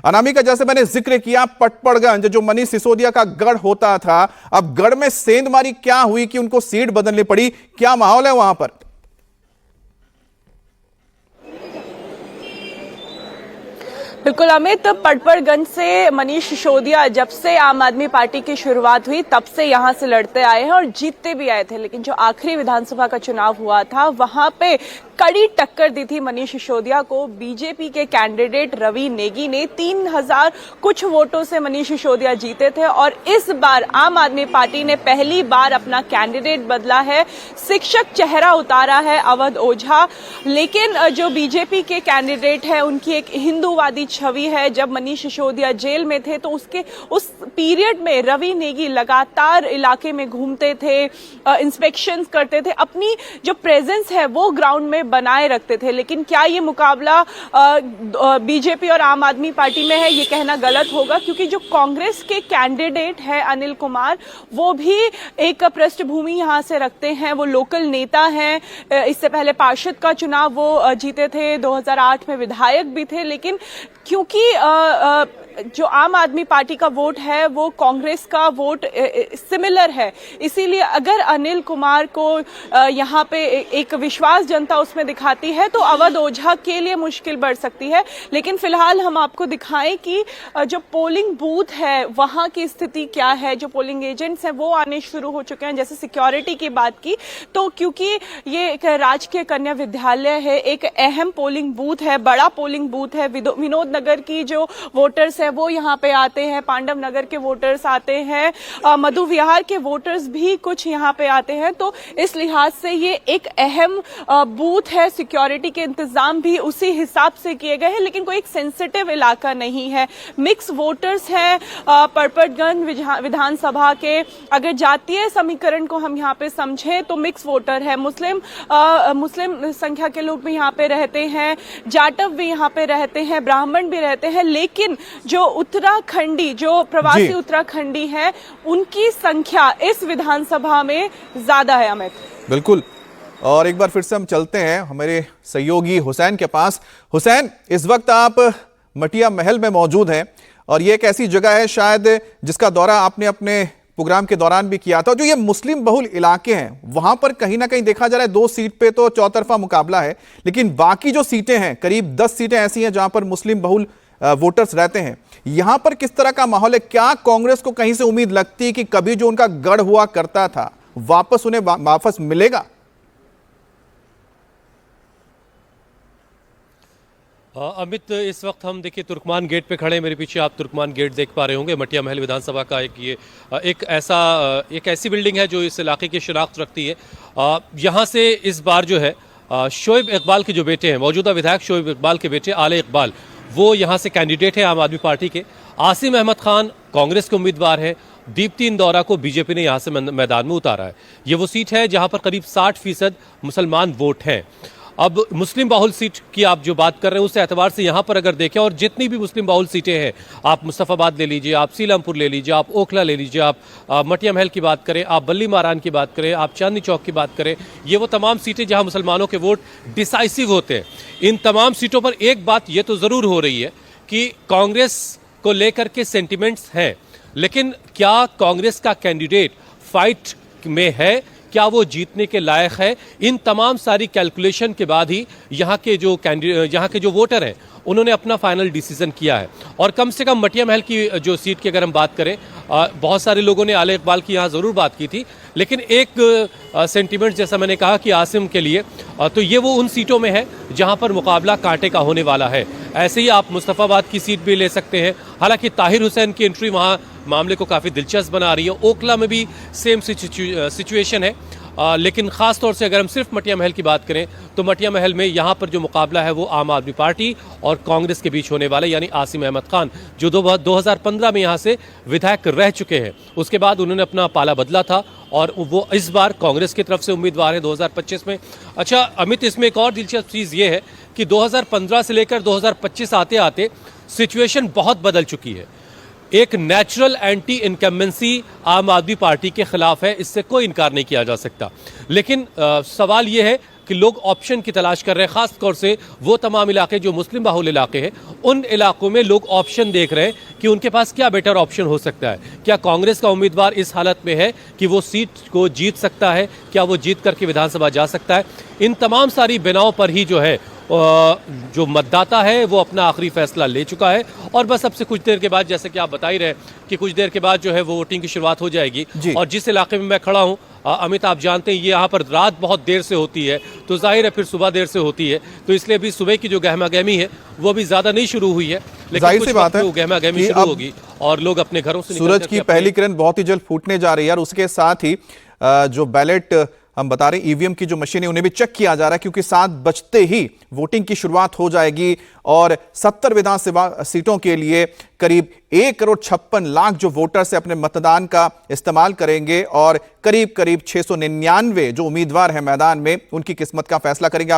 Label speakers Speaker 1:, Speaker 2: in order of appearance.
Speaker 1: अनामिका, जैसे मैंने जिक्र किया, पटपड़गंज जो मनीष सिसोदिया का गढ़ होता था, अब गढ़ में सेंधमारी क्या हुई कि उनको सीट बदलनी पड़ी? क्या माहौल है वहां पर?
Speaker 2: बिल्कुल अमित, पटपड़गंज से मनीष सिसोदिया जब से आम आदमी पार्टी की शुरुआत हुई तब से यहां से लड़ते आए हैं और जीतते भी आए थे, लेकिन जो आखिरी विधानसभा का चुनाव हुआ था वहां पे कड़ी टक्कर दी थी मनीष सिसोदिया को। बीजेपी के कैंडिडेट रवि नेगी ने 3000 कुछ वोटों से मनीष सिसोदिया जीते थे और इस बार आम आदमी पार्टी ने पहली बार अपना कैंडिडेट बदला है, शिक्षक चेहरा उतारा है अवध ओझा। लेकिन जो बीजेपी के कैंडिडेट है उनकी एक हिंदूवादी छवि है। जब मनीष सिसोदिया जेल में थे तो उस पीरियड में रवि नेगी लगातार इलाके में घूमते थे, इंस्पेक्शन करते थे, अपनी जो प्रेजेंस है वो ग्राउंड में बनाए रखते थे। लेकिन क्या ये मुकाबला बीजेपी और आम आदमी पार्टी में है, ये कहना गलत होगा, क्योंकि जो कांग्रेस के कैंडिडेट है अनिल कुमार, वो भी एक पृष्ठभूमि यहां से रखते हैं। वो लोकल नेता हैं, इससे पहले पार्षद का चुनाव वो जीते थे, 2008 में विधायक भी थे। लेकिन क्योंकि जो आम आदमी पार्टी का वोट है वो कांग्रेस का वोट सिमिलर है, इसीलिए अगर अनिल कुमार को यहाँ पे एक विश्वास जनता उसमें दिखाती है तो अवध ओझा के लिए मुश्किल बढ़ सकती है। लेकिन फिलहाल हम आपको दिखाएं कि जो पोलिंग बूथ है वहां की स्थिति क्या है। जो पोलिंग एजेंट्स हैं वो आने शुरू हो चुके हैं। जैसे सिक्योरिटी की बात की तो क्योंकि ये एक राजकीय कन्या विद्यालय है, एक अहम पोलिंग बूथ है, बड़ा पोलिंग बूथ है। विनोद नगर की जो वोटर्स वो यहाँ पे आते हैं, पांडव नगर के वोटर्स आते हैं, मधु विहार के वोटर्स भी कुछ यहाँ पे आते हैं। तो इस लिहाज से ये एक अहम बूथ है। सिक्योरिटी के इंतजाम भी उसी हिसाब से किए गए हैं, लेकिन कोई एक सेंसिटिव इलाका नहीं है। मिक्स वोटर्स हैं पटपड़गंज विधानसभा के। अगर जातीय समीकरण को हम यहाँ पे समझे तो मिक्स वोटर है। मुस्लिम संख्या के लोग भी यहाँ पे रहते हैं, जाटव भी यहाँ पे रहते हैं, ब्राह्मण भी रहते हैं। लेकिन जो उत्तराखंडी, जो प्रवासी उत्तराखंडी हैं, उनकी संख्या इस विधानसभा में ज्यादा है अमित।
Speaker 1: बिल्कुल। और एक बार फिर से हम चलते हैं हमारे सहयोगी हुसैन के पास। हुसैन, इस वक्त आप मटिया महल में मौजूद हैं और ये एक ऐसी जगह है शायद जिसका दौरा आपने अपने प्रोग्राम के दौरान भी किया था। जो ये मुस्लिम बहुल इलाके हैं वहां पर कहीं ना कहीं देखा जा रहा है 2 सीट पे तो चौतरफा मुकाबला है, लेकिन बाकी जो सीटें हैं, करीब 10 सीटें ऐसी हैं जहां पर मुस्लिम बहुल वोटर्स रहते हैं। यहां पर किस तरह का माहौल है? क्या कांग्रेस को कहीं से उम्मीद लगती है कि कभी जो उनका गढ़ हुआ करता था वापस उन्हें वापस मिलेगा?
Speaker 3: अमित, इस वक्त हम देखिए तुर्कमान गेट पे खड़े हैं। मेरे पीछे आप तुर्कमान गेट देख पा रहे होंगे। मटिया महल विधानसभा का एक ऐसी बिल्डिंग है जो इस इलाके की शिनाख्त रखती है। यहाँ से इस बार जो है शोएब इकबाल के जो बेटे हैं, मौजूदा विधायक शोएब इकबाल के बेटे आले इकबाल, वो यहाँ से कैंडिडेट है आम आदमी पार्टी के। आसिम अहमद खान कांग्रेस के उम्मीदवार है। दीप्ति इंदौरा को बीजेपी ने यहाँ से मैदान में उतारा है। ये वो सीट है जहाँ पर करीब 60% मुसलमान वोट हैं। अब मुस्लिम बाहुल सीट की आप जो बात कर रहे हैं उस एतबार से यहाँ पर अगर देखें, और जितनी भी मुस्लिम बाहुल सीटें हैं, आप मुस्तफ़ाबाद ले लीजिए, आप सीलमपुर ले लीजिए, आप ओखला ले लीजिए, आप मटिया महल की बात करें, आप बल्ली मारान की बात करें, आप चांदनी चौक की बात करें, ये वो तमाम सीटें जहाँ मुसलमानों के वोट डिसाइसिव होते हैं। इन तमाम सीटों पर एक बात ये तो ज़रूर हो रही है कि कांग्रेस को लेकर के सेंटिमेंट्स हैं, लेकिन क्या कांग्रेस का कैंडिडेट फाइट में है? क्या वो जीतने के लायक है? इन तमाम सारी कैलकुलेशन के बाद ही यहाँ के जो वोटर हैं उन्होंने अपना फाइनल डिसीजन किया है। और कम से कम मटिया महल की जो सीट की अगर हम बात करें, बहुत सारे लोगों ने आले इकबाल की यहाँ ज़रूर बात की थी, लेकिन एक सेंटीमेंट जैसा मैंने कहा कि आसिम के लिए, तो ये वो उन सीटों में है जहाँ पर मुकाबला कांटे का होने वाला है। ऐसे ही आप मुस्तफ़ाबाद की सीट भी ले सकते हैं। हालांकि ताहिर हुसैन की एंट्री वहाँ मामले को काफ़ी दिलचस्प बना रही है। ओखला में भी सेम सिचुएशन है। लेकिन ख़ास तौर से अगर हम सिर्फ मटिया महल की बात करें तो मटिया महल में यहाँ पर जो मुकाबला है वो आम आदमी पार्टी और कांग्रेस के बीच होने वाला है, यानी आसिम अहमद खान जो 2015 में यहाँ से विधायक रह चुके हैं। उसके बाद उन्होंने अपना पाला बदला था और वो इस बार कांग्रेस की तरफ से उम्मीदवार है 2025 में। अच्छा अमित, इसमें एक और दिलचस्प चीज़ ये है कि 2015 से लेकर 2025 आते आते सिचुएशन बहुत बदल चुकी है। एक नेचुरल एंटी इनकम्बेंसी आम आदमी पार्टी के खिलाफ है, इससे कोई इनकार नहीं किया जा सकता। लेकिन सवाल यह है कि लोग ऑप्शन की तलाश कर रहे हैं, खास तौर से वो तमाम इलाके जो मुस्लिम बाहुल इलाके हैं, उन इलाकों में लोग ऑप्शन देख रहे हैं कि उनके पास क्या बेटर ऑप्शन हो सकता है। क्या कांग्रेस का उम्मीदवार इस हालत में है कि वो सीट को जीत सकता है, क्या वो जीत करके विधानसभा जा सकता है। इन तमाम सारी बिनाओं पर ही जो है जो मतदाता है वो अपना आखिरी फैसला ले चुका है, और बस अब से कुछ देर के बाद, जैसे कि आप बता ही रहे कि कुछ देर के बाद जो है वो वोटिंग की शुरुआत हो जाएगी। और जिस इलाके में मैं खड़ा हूँ अमित, आप जानते हैं ये यहाँ पर रात बहुत देर से होती है, तो जाहिर है फिर सुबह देर से होती है, तो इसलिए अभी सुबह की जो गहमा गहमी है वो अभी ज्यादा नहीं शुरू हुई है, लेकिन कुछ वक्त में गहमा गहमी शुरू होगी और लोग अपने घरों से
Speaker 1: सूरज की पहली किरण बहुत ही जल्द फूटने जा रही है। और उसके साथ ही जो बैलेट हम बता रहे हैं, ईवीएम की जो मशीन है उन्हें भी चेक किया जा रहा है, क्योंकि 7 बजते ही वोटिंग की शुरुआत हो जाएगी और 70 विधानसभा सीटों के लिए करीब 1,56,00,000 जो वोटर्स अपने मतदान का इस्तेमाल करेंगे और करीब 699 जो उम्मीदवार हैं मैदान में, उनकी किस्मत का फैसला करेंगे।